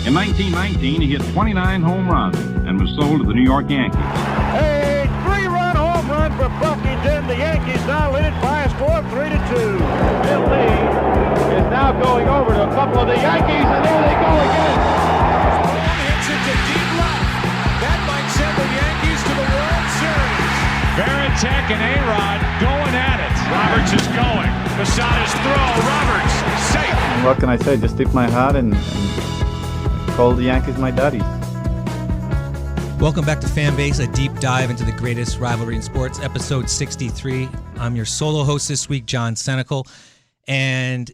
In 1919, he hit 29 home runs and was sold to the New York Yankees. A three-run home run for Buckington. The Yankees now lead it by a score of 3-2. Bill Lee is now going over to a couple of the Yankees, and there they go again. Hits it to deep left. That might send the Yankees to the World Series. Varitek and A-Rod going at it. Roberts is going. Posada's throw. Roberts safe. And what can I say? Just tip my hat and call the Yankees my daddies. Welcome back to Fanbase, a deep dive into the greatest rivalry in sports, episode 63. I'm your solo host this week, John Senecal, and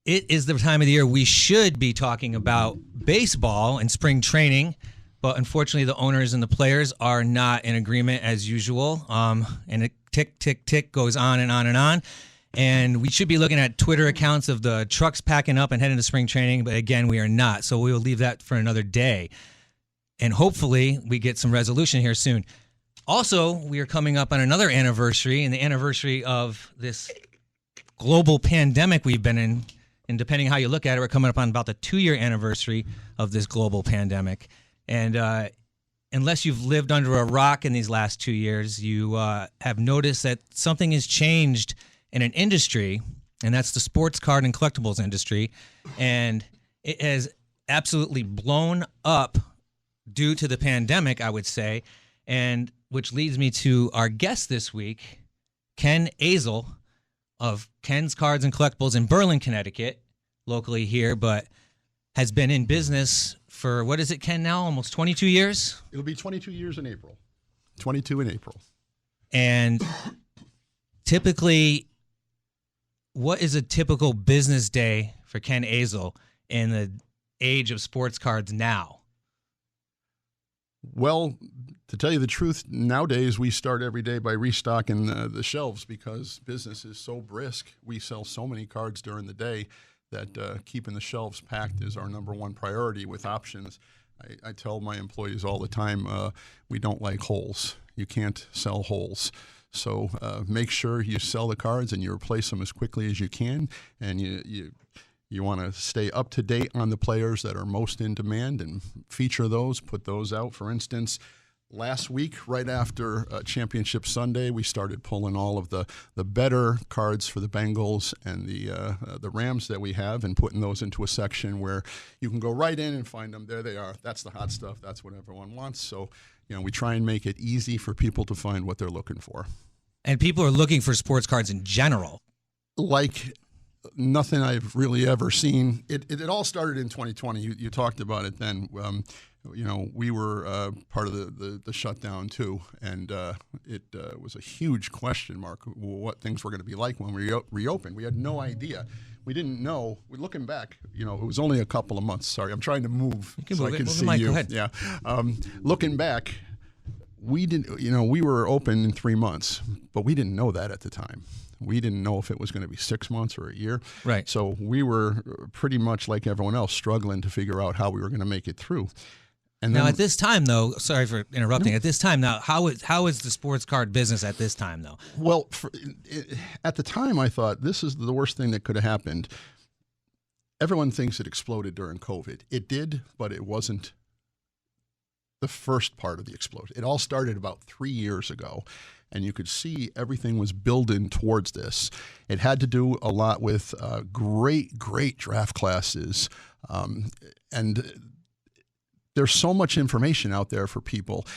it is the time of the year we should be talking about baseball and spring training, but unfortunately the owners and the players are not in agreement as usual, and it tick, tick, tick goes on and on and on. And we should be looking at Twitter accounts of the trucks packing up and heading to spring training, but again, we are not. So we will leave that for another day. And hopefully we get some resolution here soon. Also, we are coming up on another anniversary, and the anniversary of this global pandemic we've been in. And depending how you look at it, we're coming up on about the 2-year anniversary of this global pandemic. And unless you've lived under a rock in these last 2 years, you have noticed that something has changed in an industry, and that's the sports card and collectibles industry. And it has absolutely blown up due to the pandemic, I would say, and which leads me to our guest this week, Ken Asal of Ken's Cards and Collectibles in Berlin, Connecticut, locally here, but has been in business for, what is it, Ken, now? Almost 22 years? It'll be 22 years in April. 22 in April. And typically, what is a typical business day for Ken Asal in the age of sports cards now? Well, to tell you the truth, nowadays we start every day by restocking the shelves because business is so brisk. We sell so many cards during the day that keeping the shelves packed is our number one priority with options. I tell my employees all the time, we don't like holes. You can't sell holes. So make sure you sell the cards and you replace them as quickly as you can, and you want to stay up to date on the players that are most in demand and feature those, put those out. For instance, last week, right after Championship Sunday, we started pulling all of the better cards for the Bengals and the Rams that we have and putting those into a section where you can go right in and find them. There they are. That's the hot stuff. That's what everyone wants. So, we try and make it easy for people to find what they're looking for. And people are looking for sports cards in general. Like nothing I've really ever seen. It all started in 2020. You talked about it then. We were part of the shutdown too, and it was a huge question mark what things were going to be like when we reopened. We had no idea. We didn't know. Looking back, it was only a couple of months. Sorry, I'm trying to move so I can see you. Go ahead. Yeah. Looking back, we didn't. We were open in 3 months, but we didn't know that at the time. We didn't know if it was going to be 6 months or a year. Right. So we were pretty much like everyone else, struggling to figure out how we were going to make it through. And now, at this time, though, sorry for interrupting. At this time, now, how is the sports card business at this time, though? Well, at the time, I thought this is the worst thing that could have happened. Everyone thinks it exploded during COVID. It did, but it wasn't the first part of the explosion. It all started about 3 years ago, and you could see everything was building towards this. It had to do a lot with great draft classes, and there's so much information out there for people.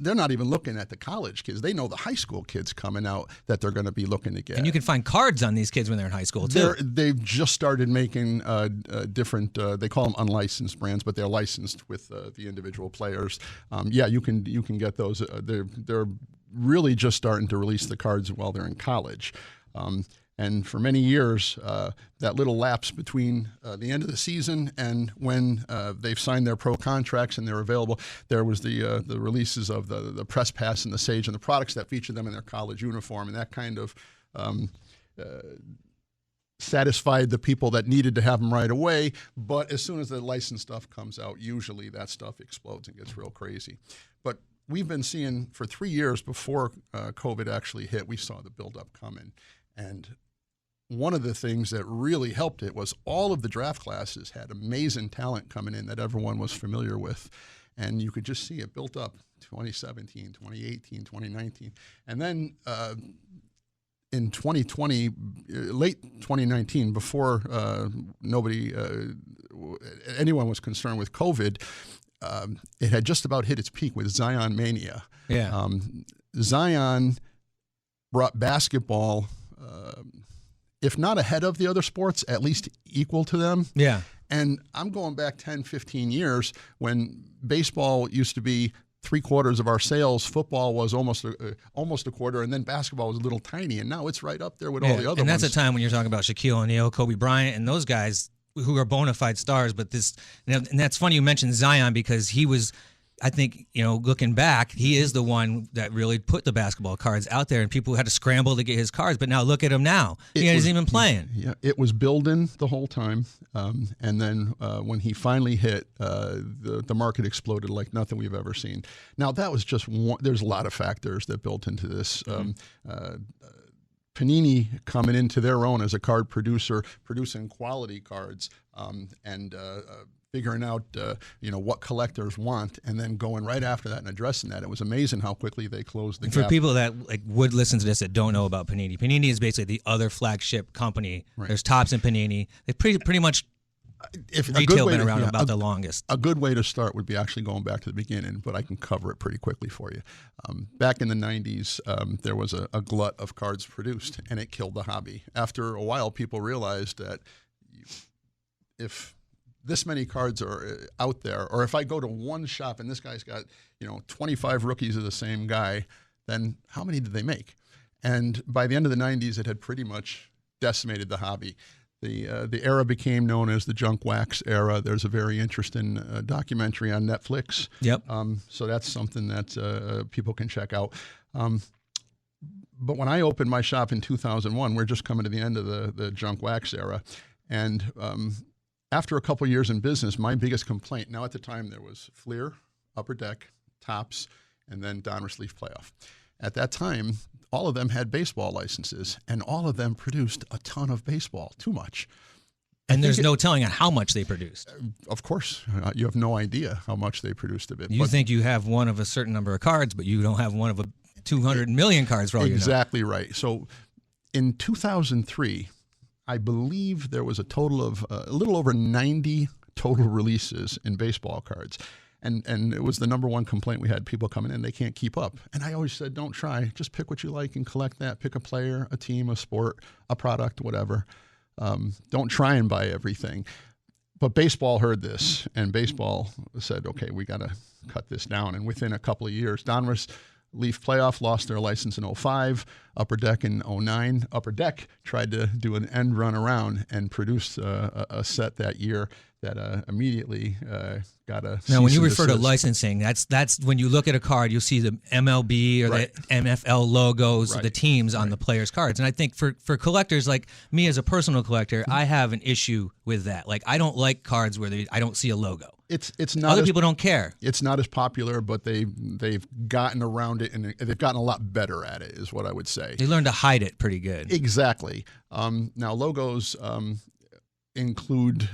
They're not even looking at the college kids. They know the high school kids coming out that they're going to be looking to get. And you can find cards on these kids when they're in high school, too. They've just started making different, they call them unlicensed brands, but they're licensed with the individual players. You can get those. They're really just starting to release the cards while they're in college. And for many years, that little lapse between the end of the season and when they've signed their pro contracts and they're available, there was the releases of the press pass and the Sage and the products that featured them in their college uniform, and that kind of satisfied the people that needed to have them right away. But as soon as the licensed stuff comes out, usually that stuff explodes and gets real crazy. But we've been seeing for 3 years before COVID actually hit, we saw the buildup coming. And one of the things that really helped it was all of the draft classes had amazing talent coming in that everyone was familiar with. And you could just see it built up 2017, 2018, 2019. And then in 2020, late 2019, before anyone was concerned with COVID, it had just about hit its peak with Zion Mania. Yeah. Zion brought basketball, if not ahead of the other sports, at least equal to them. Yeah. And I'm going back 10, 15 years when baseball used to be 3/4 of our sales, football was almost a quarter, and then basketball was a little tiny, and now it's right up there with all the other and that's ones. a time when you're talking about Shaquille O'Neal, Kobe Bryant, and those guys who are bona fide stars. But and that's funny you mentioned Zion, because he was, I think, looking back, he is the one that really put the basketball cards out there, and people had to scramble to get his cards. But now look at him now; he isn't even playing. Yeah, it was building the whole time, and then when he finally hit, the market exploded like nothing we've ever seen. Now that was just one. There's a lot of factors that built into this. Panini coming into their own as a card producer, producing quality cards, and figuring out what collectors want, and then going right after that and addressing that. It was amazing how quickly they closed the gap. For people that would listen to this that don't know about Panini, Panini is basically the other flagship company. Right. There's Topps and Panini. They pretty much retail been around about the longest. A good way to start would be actually going back to the beginning, but I can cover it pretty quickly for you. Back in the 90s, there was a glut of cards produced, and it killed the hobby. After a while, people realized that if this many cards are out there, or if I go to one shop and this guy's got 25 rookies of the same guy, then how many did they make? And by the end of the 90s, it had pretty much decimated the hobby. The era became known as the junk wax era. There's a very interesting documentary on Netflix. Yep. So that's something that people can check out. But when I opened my shop in 2001, we're just coming to the end of the junk wax era. And after a couple years in business, my biggest complaint, now at the time there was Fleer, Upper Deck, Topps, and then Donruss Leaf Playoff. At that time, all of them had baseball licenses, and all of them produced a ton of baseball, too much. And there's no telling on how much they produced. Of course, you have no idea how much they produced of it. You think you have one of a certain number of cards, but you don't have one of 200 million cards for all you know. Exactly right. So in 2003, I believe there was a total of a little over 90 total releases in baseball cards. And it was the number one complaint we had, people coming in, they can't keep up. And I always said, don't try. Just pick what you like and collect that. Pick a player, a team, a sport, a product, whatever. Don't try and buy everything. But baseball heard this, and baseball said, okay, we got to cut this down. And within a couple of years, Donruss Leaf Playoff lost their license in 2005, Upper Deck in 2009. Upper Deck tried to do an end run around and produced a set that year that immediately got a. Now, when you refer to licensing, that's when you look at a card, you'll see the MLB or Right. the NFL logos of the Right. teams on the players' cards. And I think for collectors like me as a personal collector, I have an issue with that. Like, I don't like cards where I don't see a logo. It's not Other as, people don't care. It's not as popular, but they've gotten around it, and they've gotten a lot better at it, is what I would say. They learn to hide it pretty good. Exactly. Now, logos include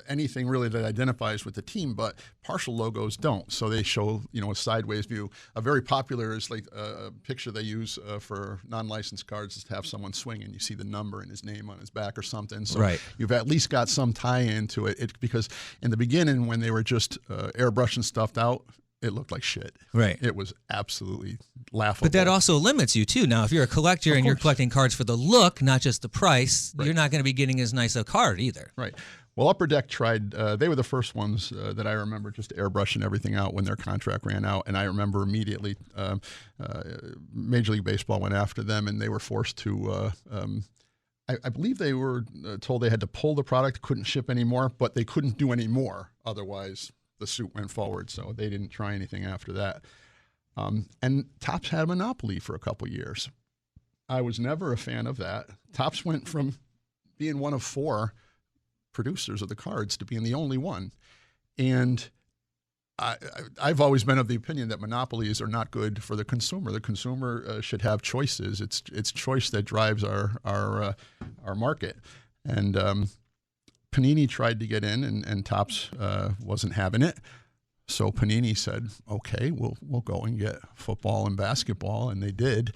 anything really that identifies with the team, but partial logos don't. So they show, a sideways view. A very popular is like a picture they use for non-licensed cards is to have someone swing and you see the number and his name on his back or something. So Right. you've at least got some tie-in to it, because in the beginning when they were just airbrushing stuffed out, it looked like shit. Right. It was absolutely laughable. But that also limits you, too. Now, if you're a collector and you're collecting cards for the look, not just the price, you're not going to be getting as nice a card either. Right. Well, Upper Deck tried, they were the first ones that I remember just airbrushing everything out when their contract ran out. And I remember immediately Major League Baseball went after them, and they were forced to, I believe they were told they had to pull the product, couldn't ship anymore, but they couldn't do any more. Otherwise, the suit went forward. So they didn't try anything after that. And Topps had a monopoly for a couple years. I was never a fan of that. Topps went from being one of 4 producers of the cards to being the only one. And I've always been of the opinion that monopolies are not good for the consumer. The consumer should have choices. It's choice that drives our market. And Panini tried to get in, and Topps wasn't having it. So Panini said, "Okay, we'll go and get football and basketball," and they did.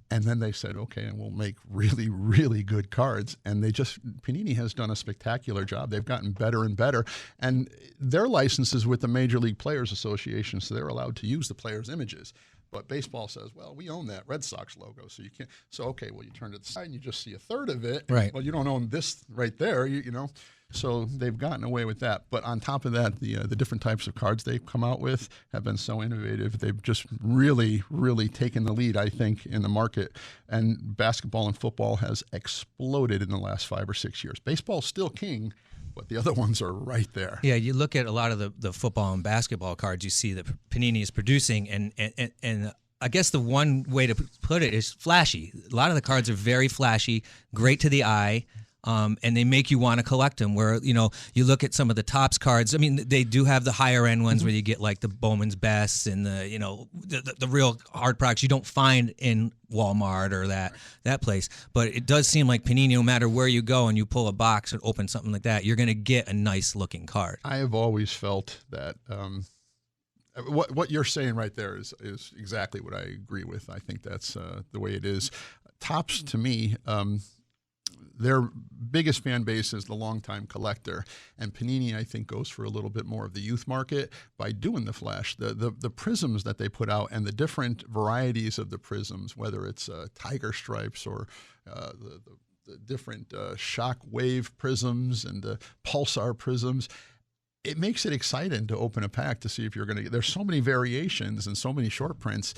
And then they said, "Okay, and we'll make really, really good cards." And Panini has done a spectacular job. They've gotten better and better. And their license is with the Major League Players Association, so they're allowed to use the players' images. But baseball says, well, we own that Red Sox logo, so you can't. So, okay, well, you turn to the side and you just see a third of it. Right. Well, you don't own this right there, you know. So they've gotten away with that. But on top of that, the different types of cards they've come out with have been so innovative. They've just really, really taken the lead, I think, in the market. And basketball and football has exploded in the last 5 or 6 years. Baseball's still king, but the other ones are right there. Yeah, you look at a lot of the football and basketball cards you see that Panini is producing, and I guess the one way to put it is flashy. A lot of the cards are very flashy, great to the eye. And they make you want to collect them. Where you look at some of the Topps cards. I mean, they do have the higher end ones where you get like the Bowman's Best and the real hard products you don't find in Walmart or that place. But it does seem like Panini, no matter where you go and you pull a box and open something like that, you're going to get a nice looking card. I have always felt that what you're saying right there is exactly what I agree with. I think that's the way it is. Topps, to me. Their biggest fan base is the longtime collector, and Panini, I think, goes for a little bit more of the youth market by doing the flash. The prisms that they put out and the different varieties of the prisms, whether it's tiger stripes or the different shock wave prisms and the pulsar prisms. It makes it exciting to open a pack to see if you're going to get. There's so many variations and so many short prints.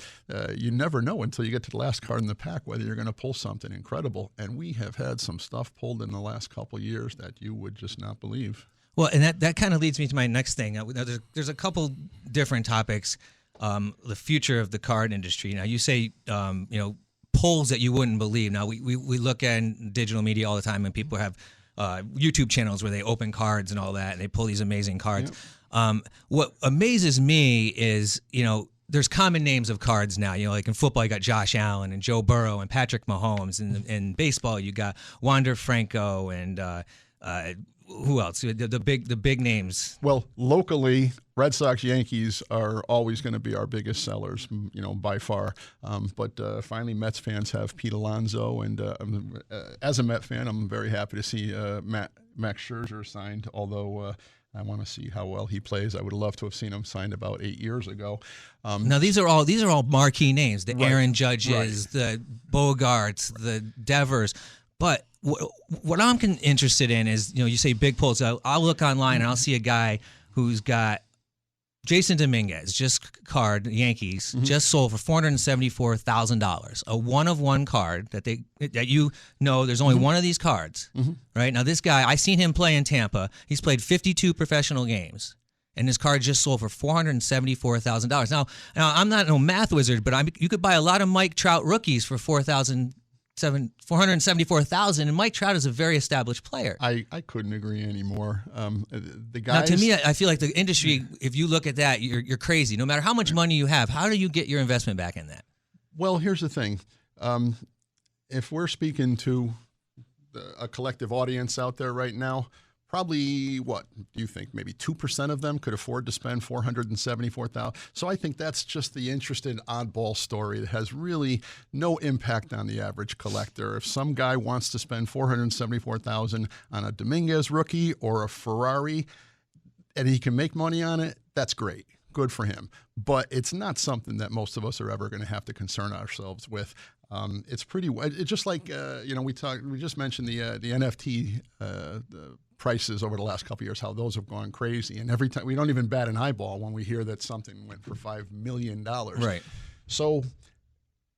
You never know until you get to the last card in the pack whether you're going to pull something incredible. And we have had some stuff pulled in the last couple of years that you would just not believe. Well, and that kind of leads me to my next thing. Now, there's a couple different topics. The future of the card industry. Now, you say pulls that you wouldn't believe. Now, we look at digital media all the time, and people have YouTube channels where they open cards and all that, and they pull these amazing cards. Yep. What amazes me is, there's common names of cards now. Like in football, you got Josh Allen and Joe Burrow and Patrick Mahomes. And in baseball, you got Wander Franco and who else? The big names. Well, locally, Red Sox, Yankees are always going to be our biggest sellers, by far. But finally, Mets fans have Pete Alonso, and as a Met fan, I'm very happy to see Max Scherzer signed. Although I want to see how well he plays. I would love to have seen him signed about 8 years ago. Now these are all marquee names: the Aaron Judges, the Bogarts, the Devers. But what I'm interested in is, you say big pulls. I'll look online and I'll see a guy who's got Jason Dominguez, just card, Yankees, just sold for $474,000. A one-of-one card that there's only one of these cards. Right? Now this guy, I seen him play in Tampa. He's played 52 professional games. And his card just sold for $474,000. Now I'm not no math wizard, but you could buy a lot of Mike Trout rookies for $474,000, and Mike Trout is a very established player. I couldn't agree anymore. The guys. Now, to me, I feel like the industry, if you look at that, you're crazy. No matter how much money you have, how do you get your investment back in that? Well, here's the thing. If we're speaking to a collective audience out there right now, probably, what do you think? Maybe 2% of them could afford to spend $474,000. So I think that's just the interesting oddball story that has really no impact on the average collector. If some guy wants to spend $474,000 on a Dominguez rookie or a Ferrari, and he can make money on it, that's great. Good for him. But it's not something that most of us are ever going to have to concern ourselves with. It's just like we just mentioned the NFT prices over the last couple of years, how those have gone crazy, and every time we don't even bat an eyeball when we hear that something went for $5 million. Right. So,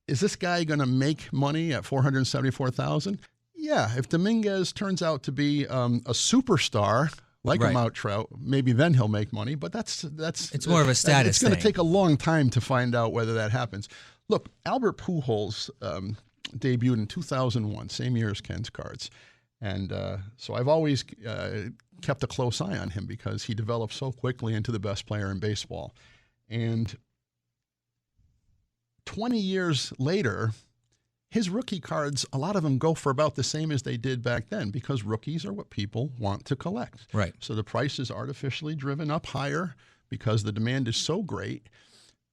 is this guy going to make money at $474,000? Yeah. If Dominguez turns out to be a superstar, like a Mount Trout, maybe then he'll make money. But that's it's more of a status. It's going to take a long time to find out whether that happens. Look, Albert Pujols debuted in 2001, same year as Ken's cards. And so I've always kept a close eye on him because he developed so quickly into the best player in baseball. And 20 years later, his rookie cards, a lot of them go for about the same as they did back then because rookies are what people want to collect. Right. So the price is artificially driven up higher because the demand is so great.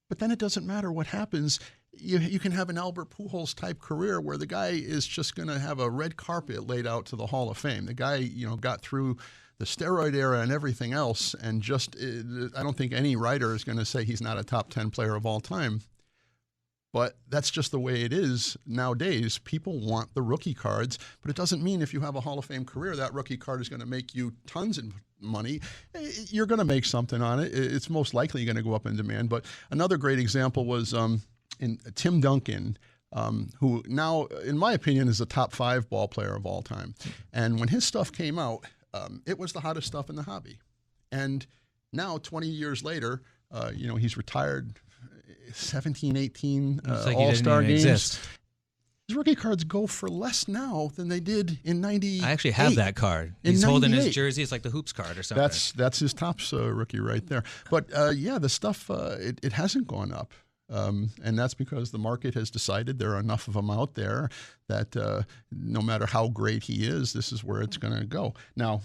But then it doesn't matter what happens. You can have an Albert Pujols type career where the guy is just going to have a red carpet laid out to the Hall of Fame. The guy, got through the steroid era and everything else, and I don't think any writer is going to say he's not a top 10 player of all time. But that's just the way it is nowadays. People want the rookie cards, but it doesn't mean if you have a Hall of Fame career, that rookie card is going to make you tons of money. You're going to make something on it. It's most likely going to go up in demand. But another great example was in Tim Duncan, who now, in my opinion, is a top 5 ball player of all time. And when his stuff came out, it was the hottest stuff in the hobby. And now, 20 years later, he's retired. 17, 18 All-Star games. Exist. His rookie cards go for less now than they did in 98. I actually have that card. He's holding his jersey. It's like the Hoops card or something. That's his Topps rookie right there. But the stuff, it hasn't gone up. And that's because the market has decided there are enough of them out there that no matter how great he is, this is where it's going to go. Now,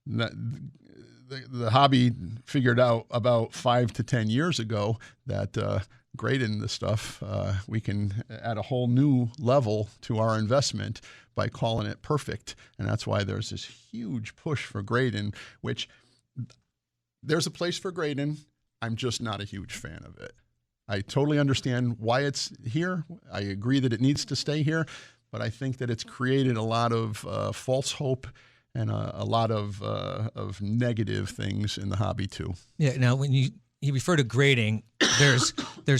the hobby figured out about 5 to 10 years ago that grading the stuff, we can add a whole new level to our investment by calling it perfect. And that's why there's this huge push for grading, which there's a place for grading. I'm just not a huge fan of it. I totally understand why it's here. I agree that it needs to stay here, but I think that it's created a lot of false hope and a lot of negative things in the hobby too. Yeah. Now, when you refer to grading, there's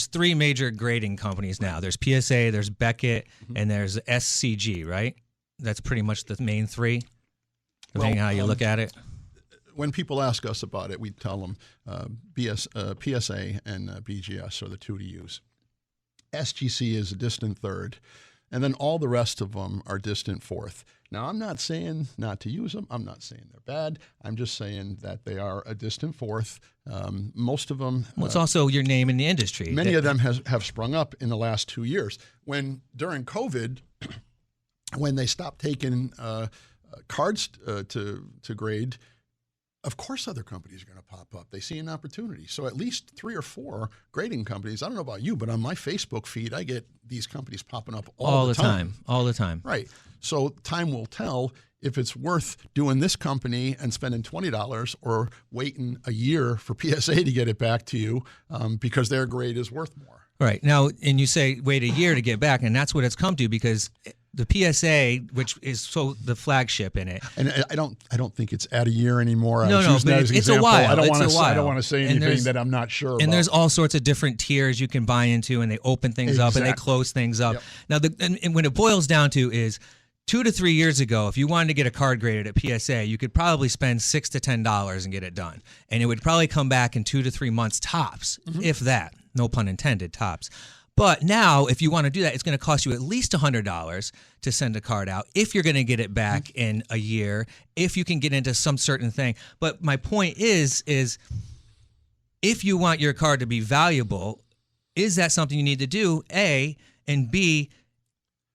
3 major grading companies now. There's PSA, there's Beckett, and there's SCG. Right? That's pretty much the main 3. Depending on how you look at it. When people ask us about it, we tell them PSA and BGS are the 2 to use. SGC is a distant 3rd, and then all the rest of them are distant 4th. Now, I'm not saying not to use them. I'm not saying they're bad. I'm just saying that they are a distant 4th. Most of them. Well, it's also your name in the industry. Many of them have sprung up in the last 2 years. During COVID, when they stopped taking cards to grade, of course other companies are going to pop up. They see an opportunity. So at least 3 or 4 grading companies. I don't know about you, but on my Facebook feed, I get these companies popping up all the time. All the time. Right. So time will tell if it's worth doing this company and spending $20 or waiting a year for PSA to get it back to you because their grade is worth more. Right. Now, and you say wait a year to get back, and that's what it's come to because the PSA, which is the flagship in it. And I don't think it's at a year anymore. No, but it's a while. I don't want to say anything that I'm not sure about. And there's all sorts of different tiers you can buy into, and they open things up and they close things up. Yep. Now, and when it boils down to is 2 to 3 years ago, if you wanted to get a card graded at PSA, you could probably spend $6 to $10 and get it done. And it would probably come back in 2 to 3 months tops, if that. No pun intended, tops. But now, if you want to do that, it's going to cost you at least $100 to send a card out if you're going to get it back in a year, if you can get into some certain thing. But my point is if you want your card to be valuable, is that something you need to do, A, and B,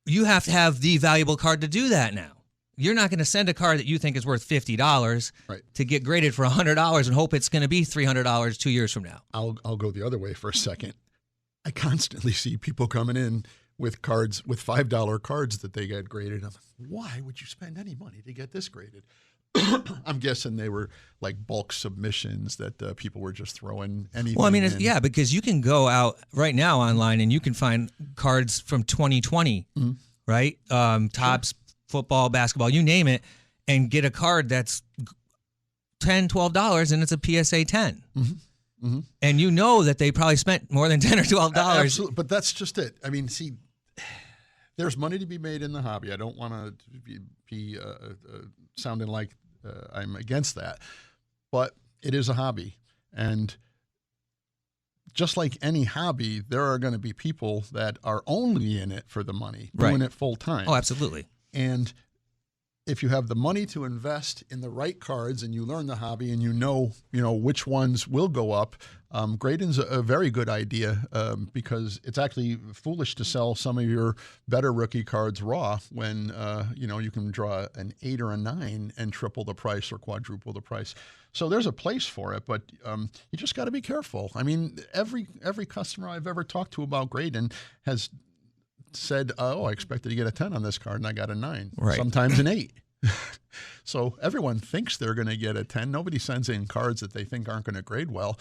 you have to have the valuable card to do that now. You're not going to send a card that you think is worth $50 to get graded for $100 and hope it's going to be $300 2 years from now. I'll go the other way for a second. I constantly see people coming in with cards, with $5 cards that they get graded. I'm like, why would you spend any money to get this graded? I'm guessing they were like bulk submissions that people were just throwing anything. Well, I mean, yeah, because you can go out right now online and you can find cards from 2020, right? Topps, football, basketball, you name it, and get a card that's $10, $12, and it's a PSA 10. And you know that they probably spent more than $10 or $12. Absolutely, but that's just it. I mean, see, there's money to be made in the hobby. I don't want to be sounding like I'm against that, but it is a hobby. And just like any hobby, there are going to be people that are only in it for the money, doing it full time. Oh, absolutely. And if you have the money to invest in the right cards and you learn the hobby and you know which ones will go up, grading's a very good idea because it's actually foolish to sell some of your better rookie cards raw when you can draw an 8 or a 9 and triple the price or quadruple the price. So there's a place for it, but you just got to be careful. I mean, every customer I've ever talked to about grading has said, I expected to get a 10 on this card and I got a 9, right. Sometimes an 8. So everyone thinks they're going to get a 10. Nobody sends in cards that they think aren't going to grade well,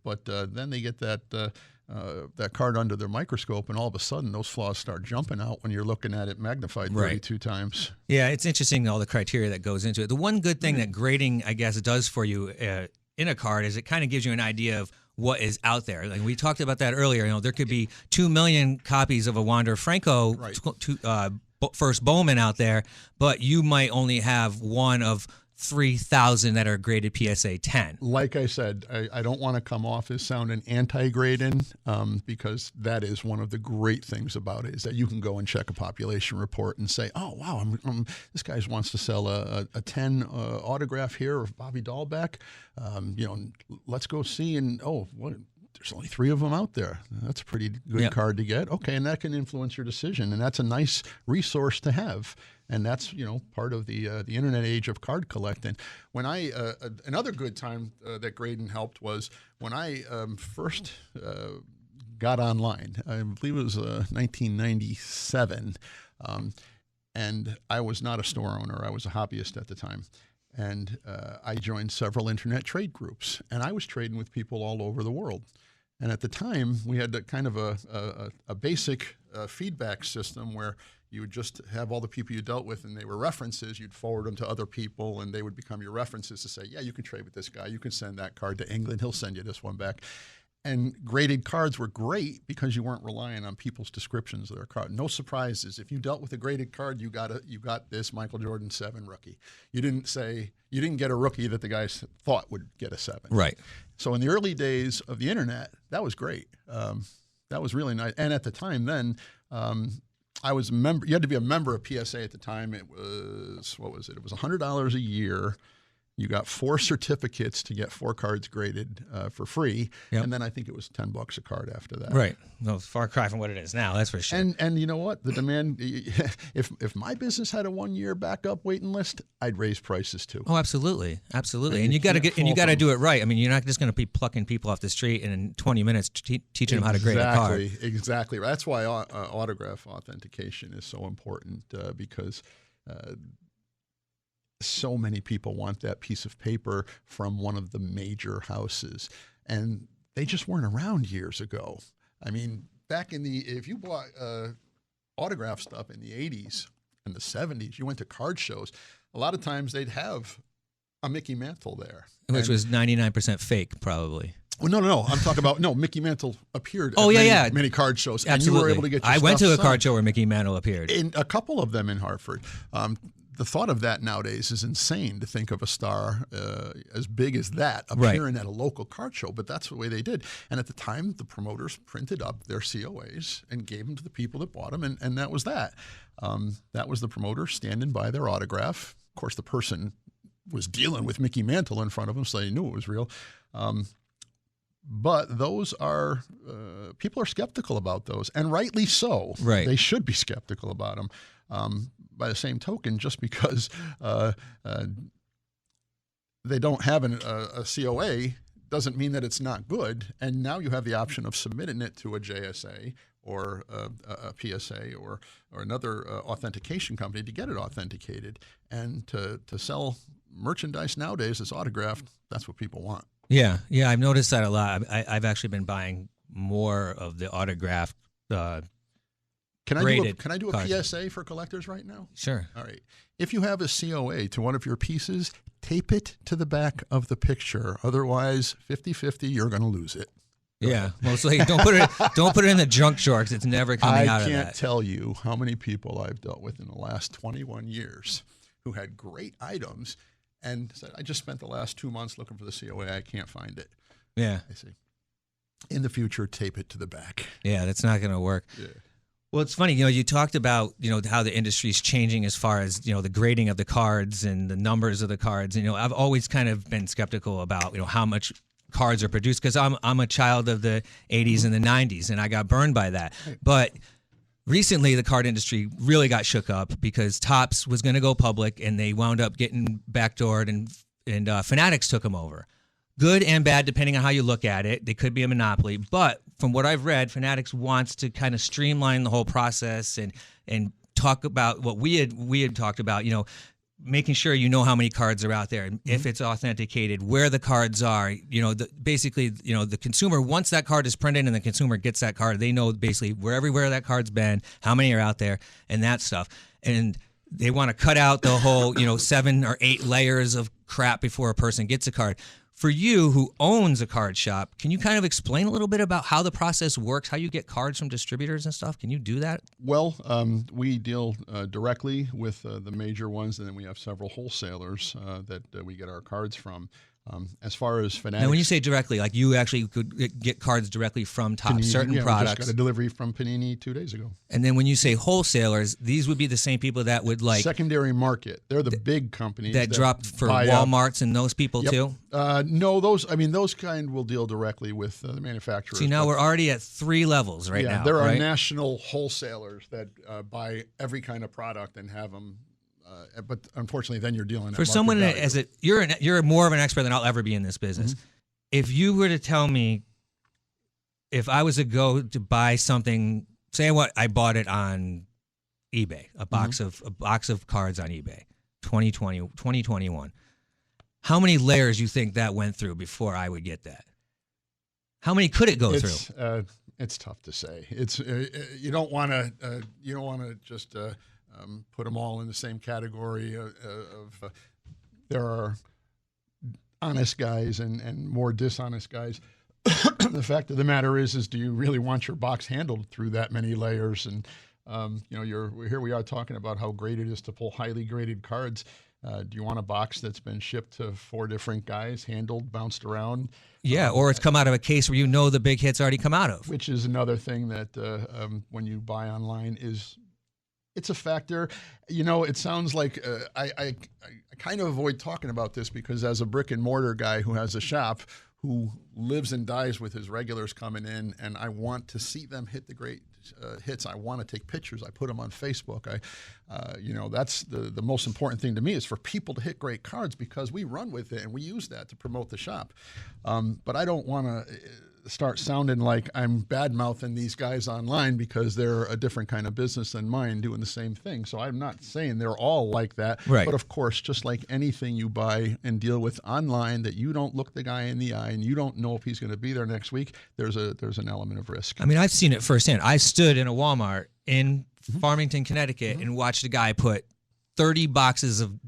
but then they get that card under their microscope, and all of a sudden those flaws start jumping out when you're looking at it magnified 32 times. Yeah, it's interesting all the criteria that goes into it. The one good thing that grading, I guess, does for you in a card is it kind of gives you an idea of what is out there. Like we talked about that earlier. There could be 2 million copies of a Wander Franco first Bowman out there, but you might only have one of 3,000 that are graded PSA 10. Like I said, I don't want to come off as sounding anti-grading because that is one of the great things about it is that you can go and check a population report and say, oh, wow, this guy wants to sell a 10 autograph here of Bobby Dahlbeck. Let's go see, and there's only 3 of them out there. That's a pretty good card to get. Okay, and that can influence your decision, and that's a nice resource to have. And that's part of the internet age of card collecting. When another good time that grading helped was when I first got online. I believe it was 1997, and I was not a store owner. I was a hobbyist at the time. And I joined several internet trade groups, and I was trading with people all over the world. And at the time, we had kind of a basic feedback system where you would just have all the people you dealt with, and they were references. You'd forward them to other people, and they would become your references to say, yeah, you can trade with this guy. You can send that card to England. He'll send you this one back. And graded cards were great because you weren't relying on people's descriptions of their card. No surprises. If you dealt with a graded card, you got this Michael Jordan 7 rookie. You didn't get a rookie that the guys thought would get a 7. Right. So in the early days of the internet, that was great. That was really nice. And at the time then, I was a member. You had to be a member of PSA at the time. It was, what was it? It was $100 a year. You got 4 certificates to get 4 cards graded for free, and then I think it was $10 a card after that. Right, no, far cry from what it is now. That's for sure. And you know what? The demand. If my business had a 1-year backup waiting list, I'd raise prices too. Oh, absolutely, absolutely. And you got to do it right. I mean, you're not just going to be plucking people off the street and in 20 minutes teaching them how to grade a card. Exactly. That's why autograph authentication is so important because. So many people want that piece of paper from one of the major houses, and they just weren't around years ago. I mean, if you bought autograph stuff in the 80s and the 70s, you went to card shows, a lot of times they'd have a Mickey Mantle there. Which was 99% fake, probably. Well, no. I'm talking about, Mickey Mantle appeared at many card shows. Absolutely. And you were able to get your I went to a stuff card show where Mickey Mantle appeared. In a couple of them in Hartford. The thought of that nowadays is insane to think of a star as big as that appearing at a local card show, but that's the way they did. And at the time, the promoters printed up their COAs and gave them to the people that bought them, and that was that. That was the promoter standing by their autograph. Of course, the person was dealing with Mickey Mantle in front of them, so they knew it was real. But those are, people are skeptical about those, and rightly so. Right. They should be skeptical about them. By the same token, just because they don't have a COA doesn't mean that it's not good. And now you have the option of submitting it to a JSA or a PSA or another authentication company to get it authenticated. And to sell merchandise nowadays that's autographed, that's what people want. Yeah, I've noticed that a lot. I've actually been buying more of the autographed Can I do a cards. PSA for collectors right now? Sure. All right. If you have a COA to one of your pieces, tape it to the back of the picture. Otherwise, 50-50, you're going to lose it. Yeah, mostly don't put it in the junk drawer because it's never coming out of that. I can't tell you how many people I've dealt with in the last 21 years who had great items and said, I just spent the last 2 months looking for the COA. I can't find it. Yeah. I see. In the future, tape it to the back. Yeah, that's not going to work. Yeah. Well, it's funny, you talked about, how the industry is changing as far as, the grading of the cards and the numbers of the cards. I've always kind of been skeptical about, how much cards are produced because I'm a child of the 80s and the 90s, and I got burned by that. But recently, the card industry really got shook up because Topps was going to go public, and they wound up getting backdoored, and Fanatics took them over. Good and bad, depending on how you look at it. They could be a monopoly. But from what I've read, Fanatics wants to kind of streamline the whole process and talk about what we had talked about, making sure how many cards are out there, and if it's authenticated, where the cards are, basically, the consumer, once that card is printed and the consumer gets that card, they know basically everywhere that card's been, how many are out there, and that stuff. And they want to cut out the whole, 7 or 8 layers of crap before a person gets a card. For you, who owns a card shop, can you kind of explain a little bit about how the process works, how you get cards from distributors and stuff? Can you do that? Well, we deal directly with the major ones, and then we have several wholesalers that we get our cards from. As far as Fanatics... Now, when you say directly, like you actually could get cards directly from Topps, certain products. We just got a delivery from Panini 2 days ago. And then when you say whosellers, these would be the same people that would like... Secondary market. They're the big companies. That drop for Walmarts and those people too? No, those kind will deal directly with the manufacturers. See, now we're already at 3 levels now. Yeah, there are national wholesalers that buy every kind of product and have them... but unfortunately, then you're dealing for someone you're more of an expert than I'll ever be in this business. Mm-hmm. If you were to tell me, if I was to go to buy something, say I bought it on eBay, a box of cards on eBay, 2021. How many layers you think that went through before I would get that? How many could it go through? It's tough to say. It's you don't want to just. Put them all in the same category there are honest guys and more dishonest guys. The fact of the matter is do you really want your box handled through that many layers? And here we are talking about how great it is to pull highly graded cards. Do you want a box that's been shipped to 4 different guys, handled, bounced around? Yeah, or it's come out of a case where the big hit's already come out of. Which is another thing that when you buy online it's a factor. It sounds like I kind of avoid talking about this because as a brick and mortar guy who has a shop who lives and dies with his regulars coming in, and I want to see them hit the great hits. I want to take pictures. I put them on Facebook. That's the most important thing to me is for people to hit great cards because we run with it and we use that to promote the shop. But I don't want to start sounding like I'm bad-mouthing these guys online because they're a different kind of business than mine doing the same thing. So I'm not saying they're all like that. Right. But of course, just like anything you buy and deal with online that you don't look the guy in the eye and you don't know if he's going to be there next week, there's an element of risk. I mean, I've seen it firsthand. I stood in a Walmart in Farmington, Connecticut, and watched a guy put 30 boxes of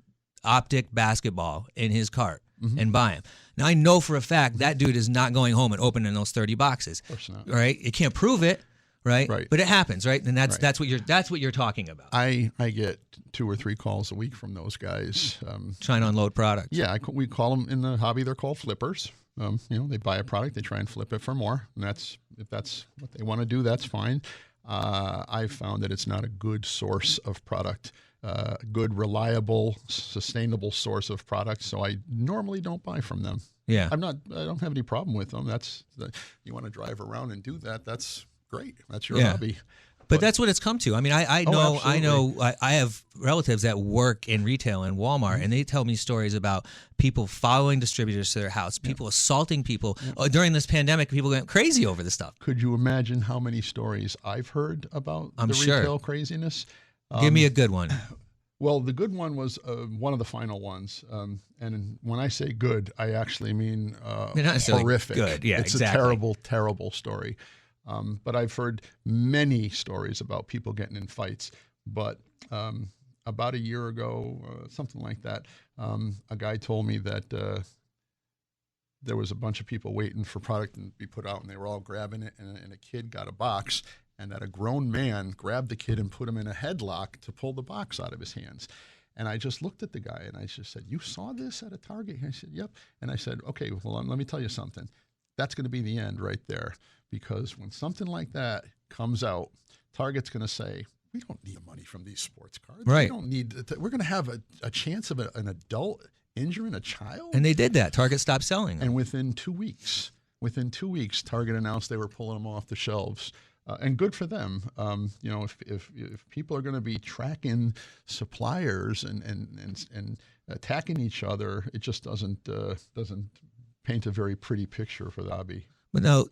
optic basketball in his cart and buy them. Now, I know for a fact that dude is not going home and opening those 30 boxes. Of course not. Right? You can't prove it, right? Right. But it happens, right? And that's what you're talking about. I get 2 or 3 calls a week from those guys trying to unload products. Yeah, we call them in the hobby. They're called flippers. They buy a product, they try and flip it for more, and if that's what they want to do, that's fine. I've found that it's not a good source of product. Good, reliable, sustainable source of product. So I normally don't buy from them. Yeah, I don't have any problem with them. You want to drive around and do that. That's great. That's your hobby. But that's what it's come to. I mean, I have relatives that work in retail in Walmart, and they tell me stories about people following distributors to their house, people assaulting people. During this pandemic, people went crazy over this stuff. Could you imagine how many stories I've heard about retail craziness? Give me a good one. Well, the good one was one of the final ones. And when I say good, I actually mean horrific. Good. Yeah, it's a terrible, terrible story. But I've heard many stories about people getting in fights. But about a year ago, something like that, a guy told me that there was a bunch of people waiting for product to be put out, and they were all grabbing it, and a kid got a box, and that a grown man grabbed the kid and put him in a headlock to pull the box out of his hands. And I just looked at the guy, and I just said, "You saw this at a Target?" And I said, "Yep." And I said, "Okay, well, let me tell you something. That's going to be the end right there, because when something like that comes out, Target's going to say, we don't need money from these sports cards. Right. We don't need. We're going to have a chance of an adult injuring a child. And they did that. Target stopped selling them. And within 2 weeks, Target announced they were pulling them off the shelves. And good for them. If people are going to be tracking suppliers and attacking each other, it just doesn't paint a very pretty picture for the hobby. But no,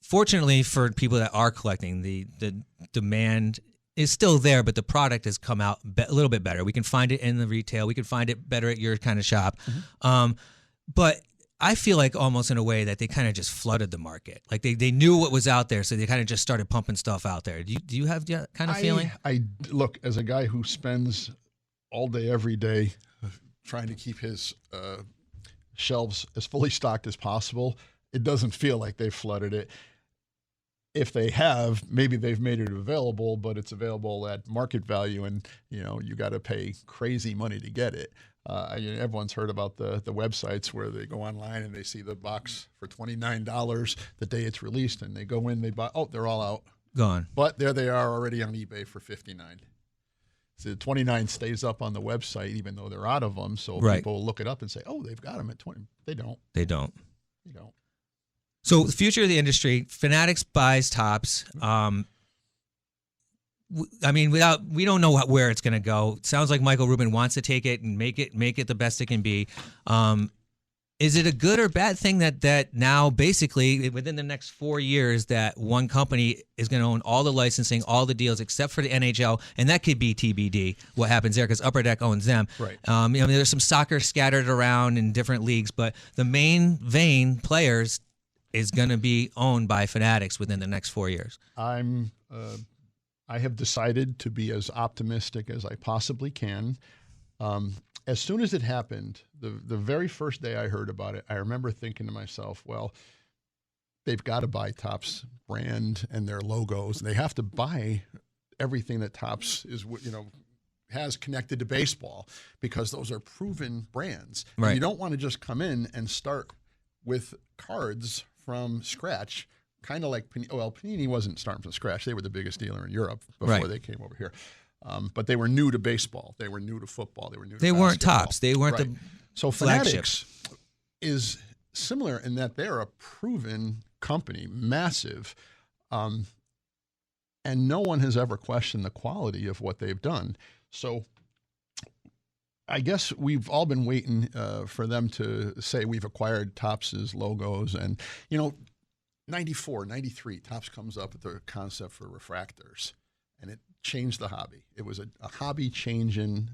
fortunately for people that are collecting, the demand is still there, but the product has come out a little bit better. We can find it in the retail. We can find it better at your kind of shop. Mm-hmm. But I feel like almost in a way that they kind of just flooded the market. Like they knew what was out there, so they kind of just started pumping stuff out there. Do you have that kind of feeling? I look, as a guy who spends all day, every day trying to keep his shelves as fully stocked as possible, it doesn't feel like they've flooded it. If they have, maybe they've made it available, but it's available at market value, and you got to pay crazy money to get it. Everyone's heard about the websites where they go online and they see the box for $29 the day it's released, and they go in, they buy. Oh, they're all out, gone. But there they are already on eBay for $59. So the 29 stays up on the website even though they're out of them. So people will look it up and say, "Oh, they've got them at 20." They don't. They don't. You don't. So the future of the industry, Fanatics buys Topps. We don't know where it's going to go. It sounds like Michael Rubin wants to take it and make it the best it can be. Is it a good or bad thing that now basically within the next 4 years that one company is going to own all the licensing, all the deals except for the NHL, and that could be TBD what happens there because Upper Deck owns them. Right. There's some soccer scattered around in different leagues, but the main vein players is going to be owned by Fanatics within the next 4 years. I have decided to be as optimistic as I possibly can. As soon as it happened, the very first day I heard about it, I remember thinking to myself, well, they've got to buy Topps brand and their logos. They have to buy everything that Topps has connected to baseball because those are proven brands. Right. And you don't want to just come in and start with cards from scratch. Kind of like Panini wasn't starting from scratch. They were the biggest dealer in Europe before they came over here. But they were new to baseball. They were new to football. They were new to basketball. Weren't Topps. They weren't the So flagship. Fanatics is similar in that they're a proven company, massive, and no one has ever questioned the quality of what they've done. So I guess we've all been waiting for them to say we've acquired Topps's logos. And, 94, 93, Topps comes up with the concept for refractors, and it changed the hobby. It was a hobby-changing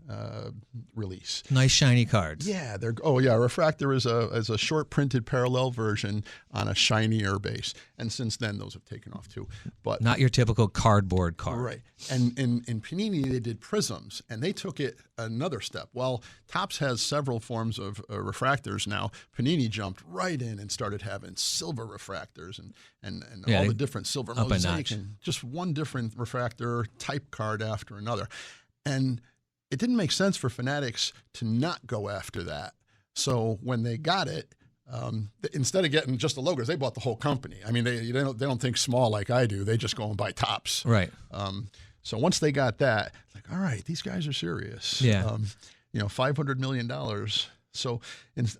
release. Nice shiny cards. Yeah, refractor is a short printed parallel version on a shinier base, and since then those have taken off too. But not your typical cardboard card. Right. And in Panini they did prisms, and they took it another step. Well, Topps has several forms of refractors now. Panini jumped right in and started having silver refractors and all the different silver mosaics, and just one different refractor type card after another. And it didn't make sense for Fanatics to not go after that. So when they got it, instead of getting just the logos, they bought the whole company. I mean, they don't think small like I do. They just go and buy Topps. Right. So once they got that, like, all right, these guys are serious. Yeah. $500 million. So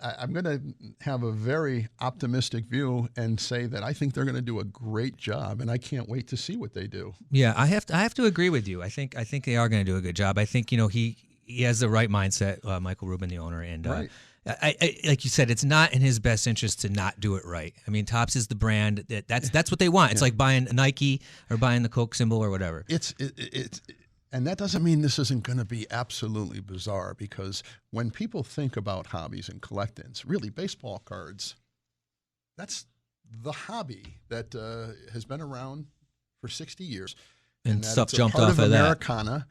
I'm going to have a very optimistic view and say that I think they're going to do a great job, and I can't wait to see what they do. Yeah, I have to agree with you. I think they are going to do a good job. I think he has the right mindset, Michael Rubin, the owner, and right. I like you said, it's not in his best interest to not do it right. I mean, Topps is the brand that's what they want. It's like buying a Nike or buying the Coke symbol or whatever. And that doesn't mean this isn't going to be absolutely bizarre, because when people think about hobbies and collectings, really baseball cards, that's the hobby that has been around for 60 years. And stuff it's jumped part off of that. Americana,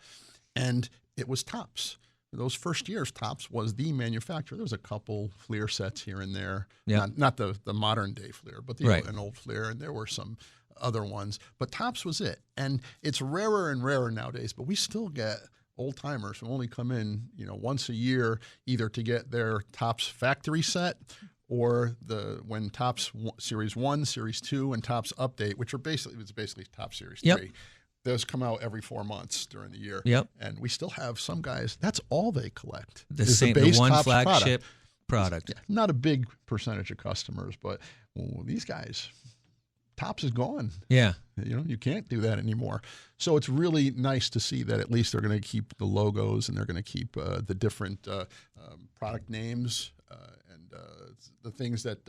and it was Topps. Those first years, Topps was the manufacturer. There was a couple Fleer sets here and there. Yeah. Not the modern day Fleer, but an old Fleer, and there were some other ones. But Topps was it. And it's rarer and rarer nowadays, but we still get old timers who only come in, once a year, either to get their Topps factory set or when Topps Series 1, Series 2, and Topps Update, which are basically Topps Series 3. those come out every 4 months during the year. Yep. And we still have some guys, that's all they collect. The is same, base the one Topps flagship product. Yeah, not a big percentage of customers, but these guys, Topps is gone. Yeah. You can't do that anymore. So it's really nice to see that at least they're going to keep the logos and they're going to keep the different product names and the things that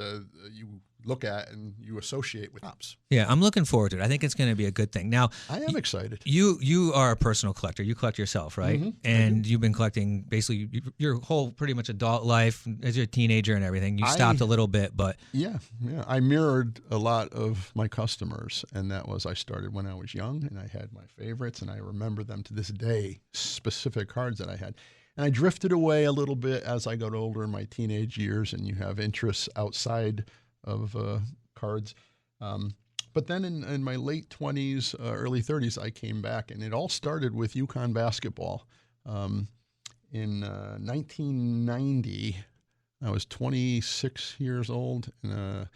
you look at and you associate with Topps. Yeah, I'm looking forward to it. I think it's going to be a good thing. Now, I am excited. You are a personal collector. You collect yourself, right? Mm-hmm. And you've been collecting basically your whole pretty much adult life as you're a teenager and everything. You stopped a little bit, but yeah, I mirrored a lot of my customers, and that was I started when I was young, and I had my favorites, and I remember them to this day, specific cards that I had. And I drifted away a little bit as I got older in my teenage years, and you have interests outside of cards. But then in my late 20s, early 30s, I came back, and it all started with UConn basketball. In 1990, I was 26 years old, and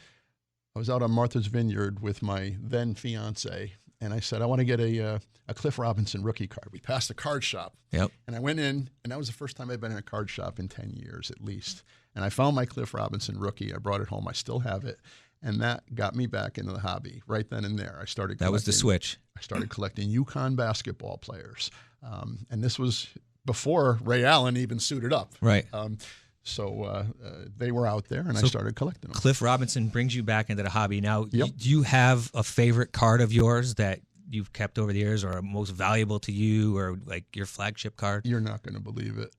I was out on Martha's Vineyard with my then fiance, and I said, I want to get a Cliff Robinson rookie card. We passed a card shop. Yep. And I went in, and that was the first time I'd been in a card shop in 10 years at least. And I found my Cliff Robinson rookie. I brought it home. I still have it. And that got me back into the hobby right then and there. I started that was the switch. I started collecting UConn basketball players. And this was before Ray Allen even suited up. Right. So they were out there, and I started collecting them. Cliff Robinson brings you back into the hobby. Now, Yep. do you have a favorite card of yours that you've kept over the years or most valuable to you or like your flagship card? You're not going to believe it.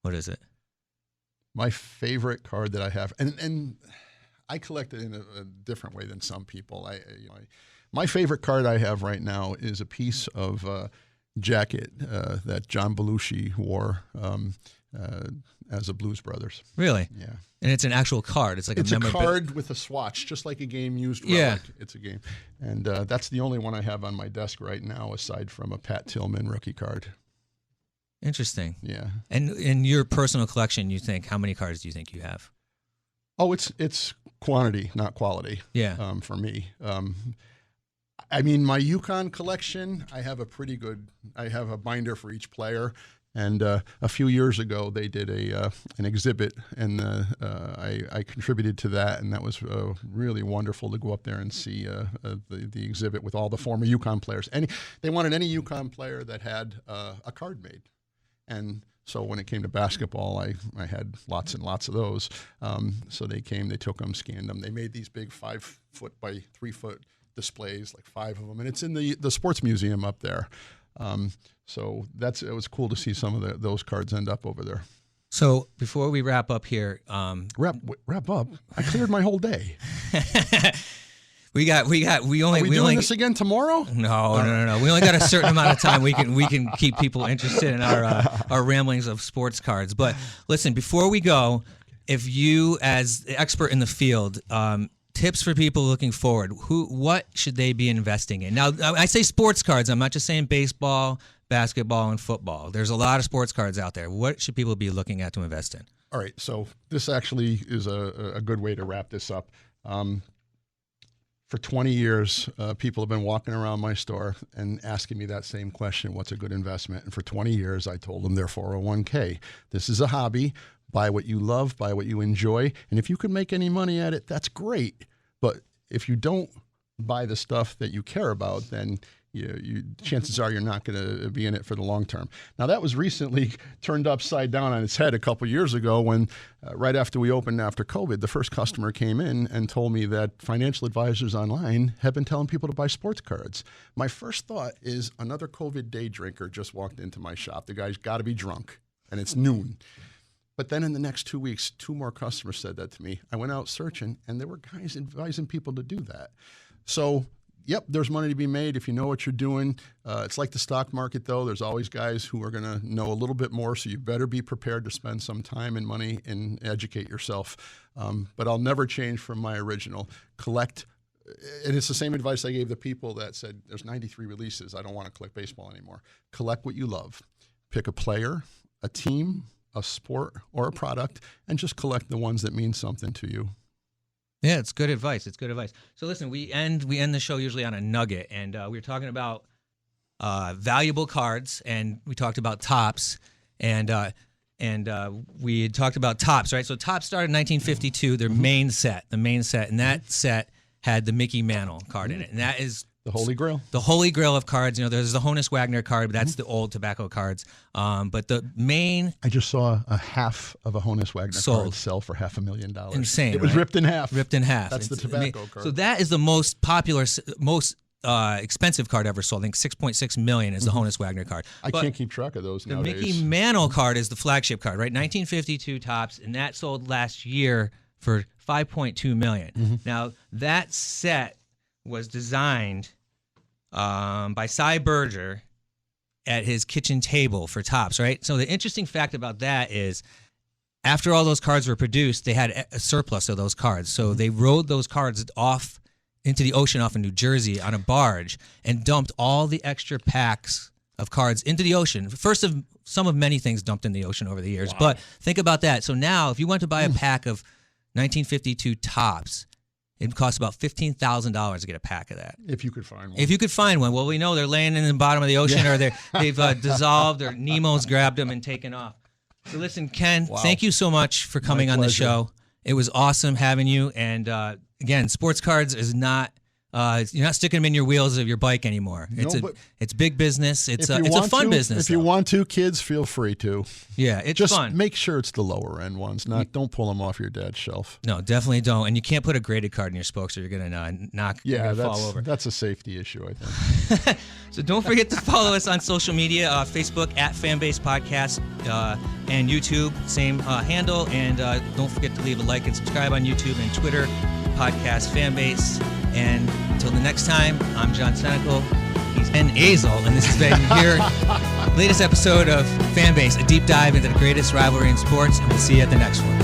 What is it? My favorite card that I have, and I collect it in a different way than some people. My favorite card I have right now is a piece of jacket that John Belushi wore as a Blues Brothers. Really? Yeah. And it's an actual card. It's like It's a memorabilia. card with a swatch, just like a game used relic. Yeah. It's a game. And that's the only one I have on my desk right now, aside from a Pat Tillman rookie card. Interesting. Yeah. And in your personal collection, you think, how many cards do you think you have? Oh, it's quantity, not quality. Yeah. For me. I mean, my UConn collection, I have a binder for each player. And a few years ago, they did an exhibit, and I contributed to that, and that was really wonderful to go up there and see the exhibit with all the former UConn players. They wanted any UConn player that had a card made. And so when it came to basketball, I had lots and lots of those. So they came, they took them, scanned them. They made these big 5-foot by 3-foot displays, like 5 of them. And it's in the sports museum up there. So it was cool to see some of those cards end up over there. So before we wrap up here, Wrap up. I cleared my whole day. we only Are we doing this again tomorrow? No. We only got a certain amount of time. We can keep people interested in our ramblings of sports cards. But listen, before we go, if you, as the expert in the field, tips for people looking forward, what should they be investing in? Now, I say sports cards. I'm not just saying baseball, basketball, and football. There's a lot of sports cards out there. What should people be looking at to invest in? All right, so this actually is a good way to wrap this up. For 20 years, people have been walking around my store and asking me that same question, what's a good investment? And for 20 years, I told them their 401k. This is a hobby. Buy what you love, buy what you enjoy. And if you can make any money at it, that's great. But if you don't buy the stuff that you care about, then chances are you're not going to be in it for the long term. Now, that was recently turned upside down on its head a couple years ago when, right after we opened after COVID, the first customer came in and told me that financial advisors online have been telling people to buy sports cards. My first thought is another COVID day drinker just walked into my shop. The guy's got to be drunk, and it's noon. But then in the next 2 weeks, 2 more customers said that to me. I went out searching, and there were guys advising people to do that. So, yep, there's money to be made if you know what you're doing. It's like the stock market, though. There's always guys who are going to know a little bit more, so you better be prepared to spend some time and money and educate yourself. But I'll never change from my original. Collect, and it's the same advice I gave the people that said, there's 93 releases. I don't want to collect baseball anymore. Collect what you love. Pick a player, a team, a sport, or a product, and just collect the ones that mean something to you. Yeah, it's good advice. So listen, we end the show usually on a nugget, and we were talking about valuable cards, and we talked about Topps, and we had talked about Topps, right? So Topps started in 1952, their main set, and that set had the Mickey Mantle card in it, and that is The Holy Grail. the holy grail of cards. There's the Honus Wagner card, but that's the old tobacco cards. But the main I just saw a half of a Honus Wagner Sold. card sell for $500,000. Insane, It was right? ripped in half. ripped in half. That's the tobacco card. So that is the most popular, most expensive card ever sold. I think $6.6 million is the Honus Wagner card. I But can't keep track of those the nowadays. Mickey Mantle card is the flagship card, right? 1952 Topps, and that sold last year for $5.2 million. Now that set was designed by Cy Berger at his kitchen table for Topps, right? So the interesting fact about that is, after all those cards were produced, they had a surplus of those cards. So they rode those cards off into the ocean off in New Jersey on a barge and dumped all the extra packs of cards into the ocean. First of some of many things dumped in the ocean over the years. Wow. But think about that. So now if you went to buy a pack of 1952 Topps, it costs about $15,000 to get a pack of that. If you could find one. If you could find one. Well, we know they're laying in the bottom of the ocean, or they've dissolved, or Nemo's grabbed them and taken off. So listen, Ken, thank you so much for coming on the pleasure. show. It was awesome having you. And again, sports cards is not you're not sticking them in your wheels of your bike anymore. It's big business. It's a fun business. If you want to, kids, feel free to. Yeah, it's Just fun. make sure it's the lower end ones. Don't pull them off your dad's shelf. No, definitely don't. And you can't put a graded card in your spokes, or you're gonna knock. Yeah, you're gonna fall over. that's a safety issue, I think. So don't forget to follow us on social media, Facebook at Fanbase Podcast, and YouTube, same handle. And don't forget to leave a like and subscribe on YouTube and Twitter, Podcast Fanbase. And until the next time, I'm John Senecal. He's Ken Asal, and this has been your latest episode of Fanbase, a deep dive into the greatest rivalry in sports. And we'll see you at the next one.